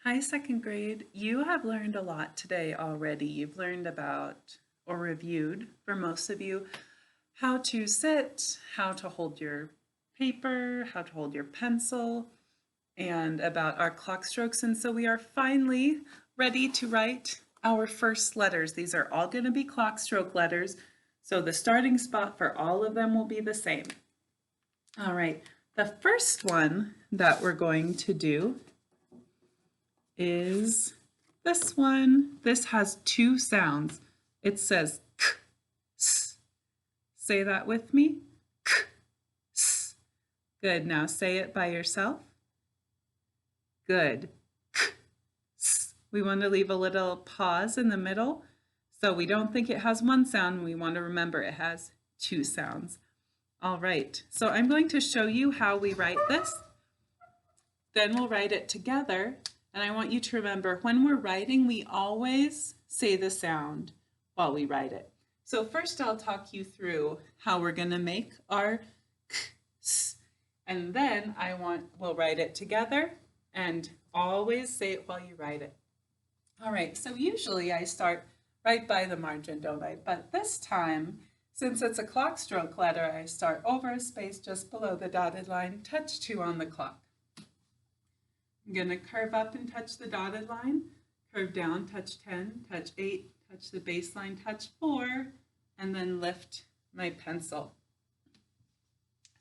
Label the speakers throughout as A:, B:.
A: Hi, second grade. You have learned a lot today already. You've learned about, or reviewed for most of you, how to sit, how to hold your paper, how to hold your pencil, and about our clock strokes. And so we are finally ready to write our first letters. These are all going to be clock stroke letters. So the starting spot for all of them will be the same. All right, the first one that we're going to do is this one. This has two sounds. It says k, s. Say that with me. K, s. Good. Now say it by yourself. Good. K, s. We want to leave a little pause in the middle so we don't think it has one sound. We want to remember it has two sounds. All right. So I'm going to show you how we write this. Then we'll write it together. And I want you to remember, when we're writing, we always say the sound while we write it. So first I'll talk you through how we're going to make our k, s, and then we'll write it together and always say it while you write it. All right, so usually I start right by the margin, don't I? But this time, since it's a clock stroke letter, I start over a space just below the dotted line, touch 2 on the clock. I'm going to curve up and touch the dotted line, curve down, touch 10, touch 8, touch the baseline, touch 4, and then lift my pencil.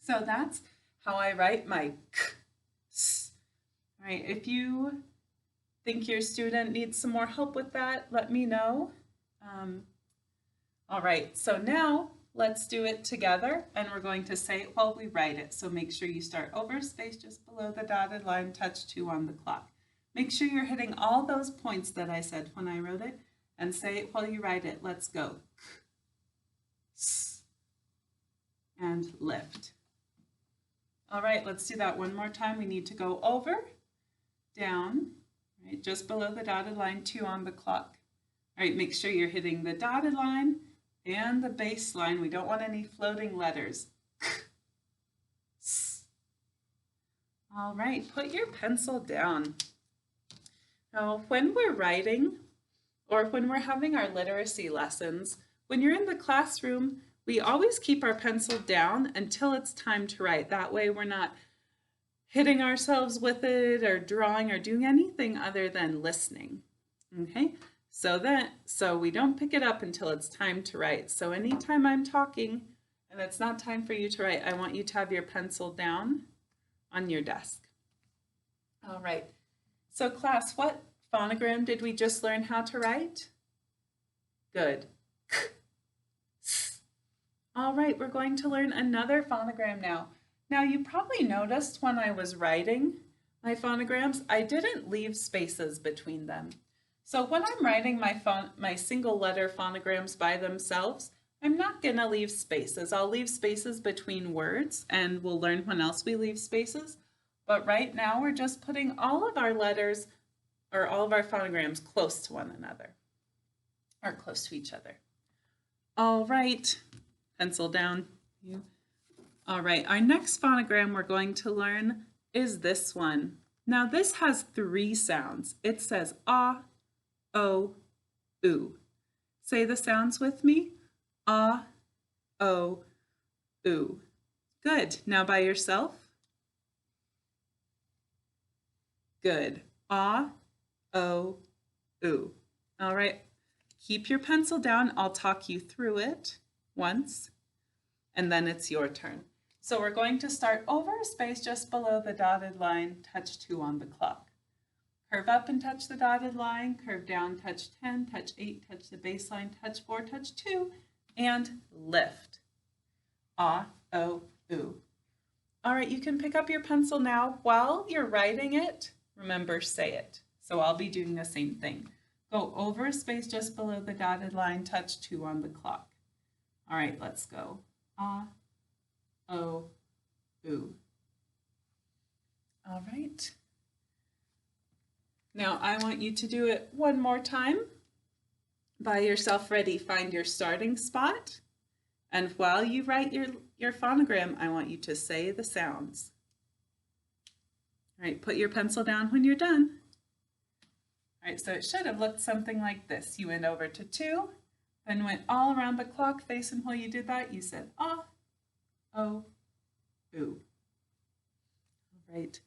A: So that's how I write my k, s. All right, if you think your student needs some more help with that, let me know. All right, so now let's do it together, and we're going to say it while we write it. So make sure you start over space just below the dotted line, touch 2 on the clock. Make sure you're hitting all those points that I said when I wrote it, and say it while you write it. Let's go. K, s, and lift. All right, let's do that one more time. We need to go over, down, right, just below the dotted line, 2 on the clock. All right, make sure you're hitting the dotted line and the baseline. We don't want any floating letters. K, s. All right, put your pencil down. Now, when we're writing or when we're having our literacy lessons, when you're in the classroom, we always keep our pencil down until it's time to write. That way we're not hitting ourselves with it or drawing or doing anything other than listening. Okay? So we don't pick it up until it's time to write. So anytime I'm talking and it's not time for you to write, I want you to have your pencil down on your desk. All right. So class, what phonogram did we just learn how to write? Good. K, s. All right, we're going to learn another phonogram now. Now you probably noticed when I was writing my phonograms, I didn't leave spaces between them. So when I'm writing my single letter phonograms by themselves, I'm not going to leave spaces. I'll leave spaces between words, and we'll learn when else we leave spaces. But right now we're just putting all of our letters or all of our phonograms close to one another, or close to each other. All right, pencil down. All right, our next phonogram we're going to learn is this one. Now this has 3 sounds. It says ah, o, oo. Say the sounds with me. Ah, o, oo. Good. Now by yourself. Good. Ah, o, oo. All right. Keep your pencil down. I'll talk you through it once, and then it's your turn. So we're going to start over a space just below the dotted line, touch 2 on the clock. Curve up and touch the dotted line, curve down, touch 10, touch 8, touch the baseline, touch 4, touch 2, and lift. Ah, o, oo. All right, you can pick up your pencil now. While you're writing it, remember, say it. So I'll be doing the same thing. Go over a space just below the dotted line, touch 2 on the clock. All right, let's go. Ah, o, oo. All right. Now I want you to do it one more time. By yourself, ready, find your starting spot. And while you write your phonogram, I want you to say the sounds. All right, put your pencil down when you're done. All right, so it should have looked something like this. You went over to 2, then went all around the clock face, and while you did that, you said ah, oh, ooh. All right.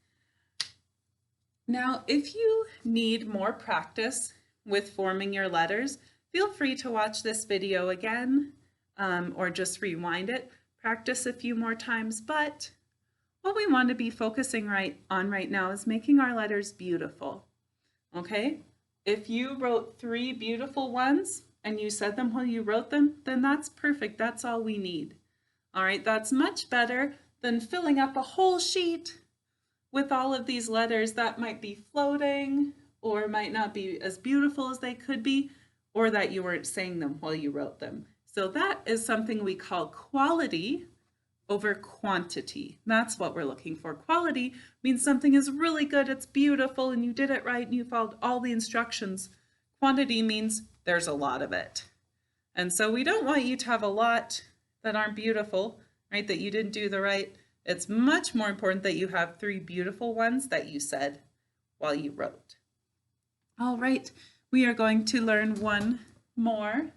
A: Now, if you need more practice with forming your letters, feel free to watch this video again or just rewind it. Practice a few more times, but what we want to be focusing on right now is making our letters beautiful. Okay? If you wrote 3 beautiful ones and you said them while you wrote them, then that's perfect. That's all we need. All right, that's much better than filling up a whole sheet with all of these letters that might be floating or might not be as beautiful as they could be, or that you weren't saying them while you wrote them. So that is something we call quality over quantity. That's what we're looking for. Quality means something is really good, it's beautiful, and you did it right, and you followed all the instructions. Quantity means there's a lot of it. And so we don't want you to have a lot that aren't beautiful, right, that you didn't do the right. It's much more important that you have 3 beautiful ones that you said while you wrote. All right, we are going to learn one more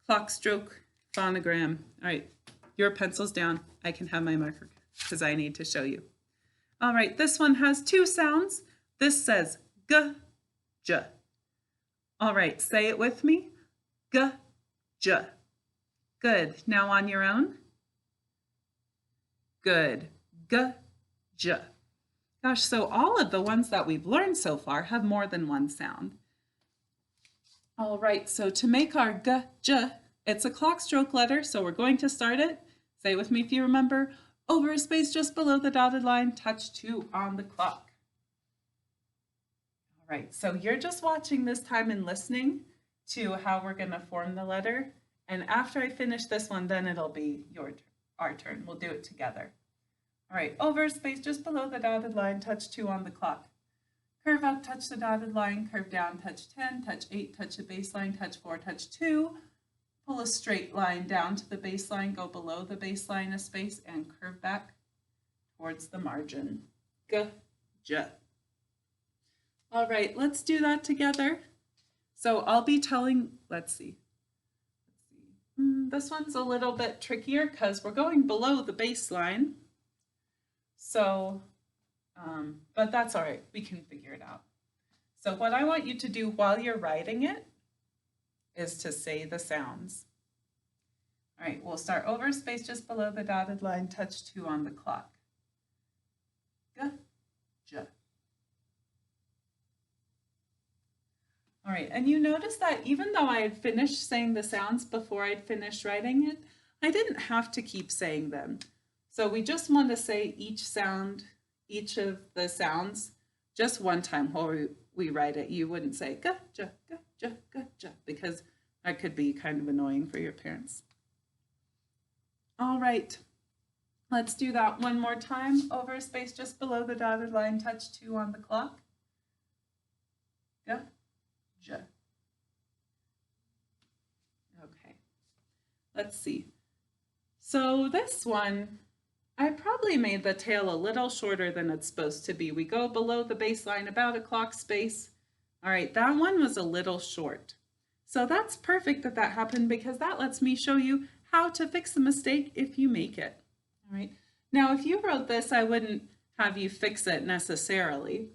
A: clock stroke phonogram. All right, your pencil's down. I can have my marker because I need to show you. All right, this one has 2 sounds. This says g, j. All right, say it with me. G, j. Good. Now on your own. Good. G, j. Gosh, so all of the ones that we've learned so far have more than one sound. All right, so to make our g, j, it's a clock stroke letter, so we're going to start it. Say it with me if you remember. Over a space just below the dotted line, touch 2 on the clock. All right, so you're just watching this time and listening to how we're going to form the letter. And after I finish this one, then it'll be our turn. We'll do it together. All right, over a space just below the dotted line, touch 2 on the clock. Curve up, touch the dotted line, curve down, touch 10, touch 8, touch the baseline, touch 4, touch 2. Pull a straight line down to the baseline, go below the baseline a space, and curve back towards the margin. G, j. All right, let's do that together. So I'll be telling, let's see. This one's a little bit trickier because we're going below the baseline. So, but that's all right, we can figure it out. So what I want you to do while you're writing it is to say the sounds. All right, we'll start over space just below the dotted line, touch 2 on the clock. G, j. All right, and you notice that even though I had finished saying the sounds before I'd finished writing it, I didn't have to keep saying them. So we just want to say each sound, each of the sounds, just one time while we write it. You wouldn't say g, j, g, j, g, j, because that could be kind of annoying for your parents. All right, let's do that one more time. Over a space just below the dotted line, touch 2 on the clock. G, j. Okay, let's see. So this one, I probably made the tail a little shorter than it's supposed to be. We go below the baseline about a clock space. All right, that one was a little short. So that's perfect that that happened because that lets me show you how to fix the mistake if you make it. All right, now if you wrote this, I wouldn't have you fix it necessarily,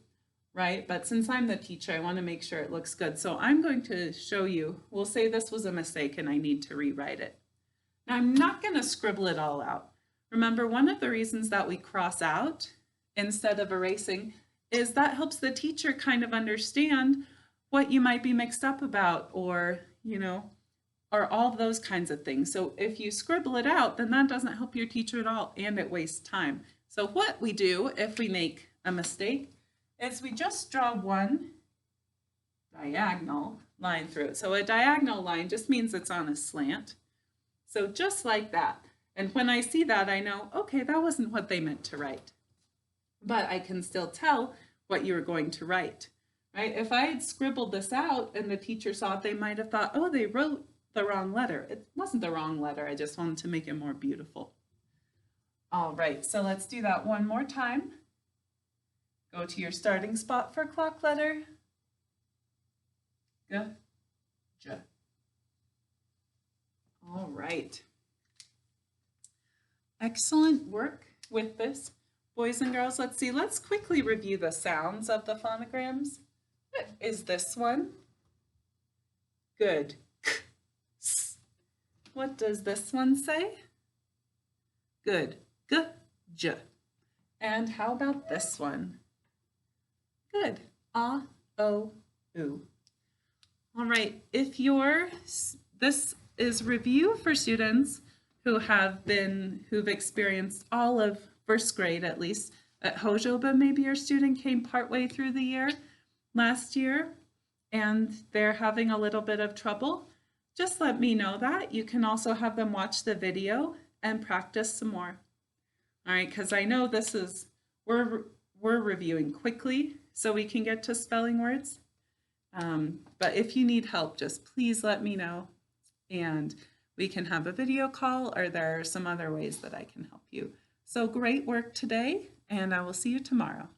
A: right? But since I'm the teacher, I want to make sure it looks good. So I'm going to show you, we'll say this was a mistake and I need to rewrite it. Now I'm not going to scribble it all out. Remember, one of the reasons that we cross out instead of erasing is that helps the teacher kind of understand what you might be mixed up about, or, you know, or all those kinds of things. So if you scribble it out, then that doesn't help your teacher at all, and it wastes time. So what we do if we make a mistake is we just draw one diagonal line through it. So a diagonal line just means it's on a slant. So just like that. And when I see that, I know, okay, that wasn't what they meant to write. But I can still tell what you were going to write, right? If I had scribbled this out and the teacher saw it, they might have thought, oh, they wrote the wrong letter. It wasn't the wrong letter. I just wanted to make it more beautiful. All right, so let's do that one more time. Go to your starting spot for clock letter. G, J. All right. Excellent work with this. Boys and girls, let's see. Let's quickly review the sounds of the phonograms. What is this one? Good. K, S. What does this one say? Good. G, J. And how about this one? Good. A, O, U. All right. This is review for students who've experienced all of first grade, at least at Hojo, but maybe your student came partway through the year last year and they're having a little bit of trouble. Just let me know that. You can also have them watch the video and practice some more. All right, because I know we're reviewing quickly so we can get to spelling words. But if you need help, just please let me know and we can have a video call, or there are some other ways that I can help you. So great work today, and I will see you tomorrow.